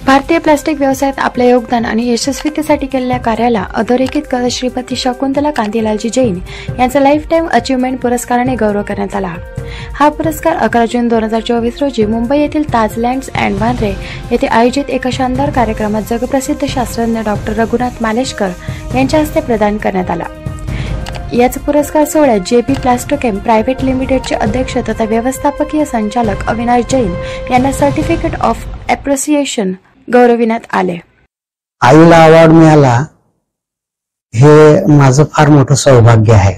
भारतीय प्लास्टिक व्यवसायात आपले योगदान आणि यशस्वीतेसाठी केलेल्या कार्याला अधोरेखित करत श्रीमती शकुंतला कांतीलालजी जैन यांचा लाईफ टाईम अचीव्हमेंट पुरस्काराने गौरव करण्यात आला। हा पुरस्कार 11 जून 2024 रोजी मुंबई येथील ताज लँड्स अँड वांद्रे येथे आयोजित एका शानदार कार्यक्रमात जगप्रसिद्ध शास्त्रज्ञ डॉक्टर रघुनाथ मालेशकर यांच्या हस्ते प्रदान करण्यात आला। याच पुरस्कार सोहळ्यात जेबी प्लास्टोकेम प्रायव्हेट लिमिटेडचे अध्यक्ष तथा व्यवस्थापकीय संचालक अविनाश जैन यांना सर्टिफिकेट ऑफ अप्रिसिएशन गौरविण्यात आले। आईला अवॉर्ड मिळाला हे माझं फार मोठं सौभाग्य आहे।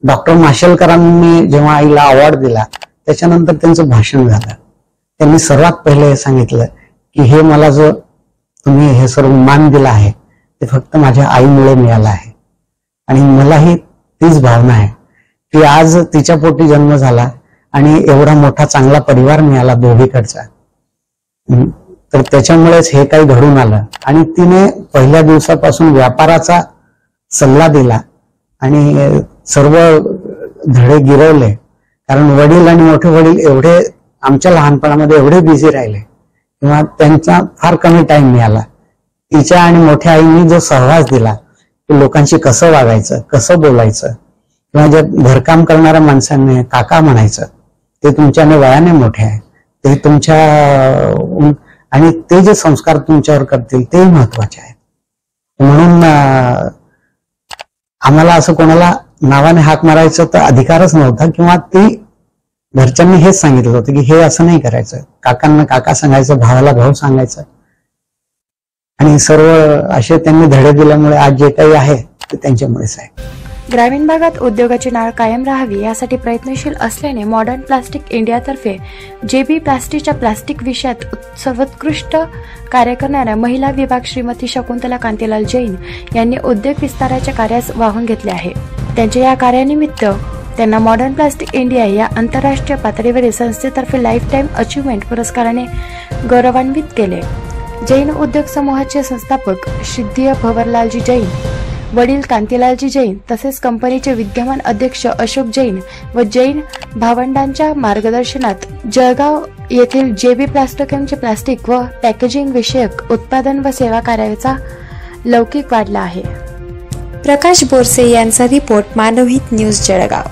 डॉक्टर माशेलकरांनी जेव्हा आईला अवॉर्ड दिला त्याच्यानंतर त्यांचं भाषण झालं। त्यांनी सर्वात पहिले हे सांगितलं की हे मला जो तुम्ही हे सर्व मान दिला आहे ते फक्त माझ्या आईमुळे मिळालं आहे। आणि मलाही तीच भावना आहे की आज तिच्या पोटी जन्म झाला आणि एवढा मोठा चांगला परिवार मिळाला दोघीकडचा, तर त्याच्यामुळेच हे काही घडून आलं। आणि तिने पहिल्या दिवसापासून व्यापाराचा सल्ला दिला आणि सर्व धडे गिरवले, कारण वडील आणि मोठे वडील एवढे आमच्या लहानपणामध्ये एवढे बिझी राहिले किंवा त्यांचा फार कमी टाइम मिळाला। तिच्या आणि मोठ्या आईंनी जो सहवास दिला की लोकांशी कसं वागायचं, कसं बोलायचं, किंवा जे घरकाम करणाऱ्या माणसांनी काका म्हणायचं, ते तुमच्याने वयाने मोठे आहे, ते तुमच्या आणि ते जे संस्कार तुमच्यावर करतील ते महत्वाचे आहेत। म्हणून आम्हाला असं कोणाला नावाने हाक मारायचं तर अधिकारच नव्हता, किंवा ती घरच्यांनी हेच सांगितलं होतं की हे असं नाही करायचं, काकांना काका सांगायचं, भावाला भाऊ सांगायचं, आणि सर्व असे त्यांनी धडे दिल्यामुळे आज जे काही आहे ते त्यांच्यामुळेच आहे। ग्रामीण भागात उद्योगाची नाळ कायम राहावी यासाठी प्रयत्नशील असल्याने मॉडर्न प्लास्टिक इंडियातर्फे जेबी प्लास्टिकच्या प्लास्टिक विषयात सर्वोत्कृष्ट कार्य करणाऱ्या महिला विभाग श्रीमती शकुंतला कांतीलाल जैन यांनी उद्योग विस्ताराच्या कार्यास वाहून घेतले आहे। त्यांच्या या कार्यानिमित्त त्यांना मॉडर्न प्लास्टिक इंडिया या आंतरराष्ट्रीय पातळीवरील संस्थेतर्फे लाईफ टाईम अचीव्हमेंट पुरस्काराने गौरवान्वित केले। जैन उद्योग समूहाचे संस्थापक सिद्धीय भवरलालजी जैन, वडील कांतीलालजी जैन तसेच कंपनीचे विद्यमान अध्यक्ष अशोक जैन व जैन भावंडांच्या मार्गदर्शनात जळगाव येथील जेबी प्लास्टोकेमचे प्लास्टिक व पॅकेजिंग विषयक उत्पादन व सेवा कार्याचा लौकिक वाढला आहे। प्रकाश बोरसे यांचा रिपोर्ट, मानवहित न्यूज, जळगाव।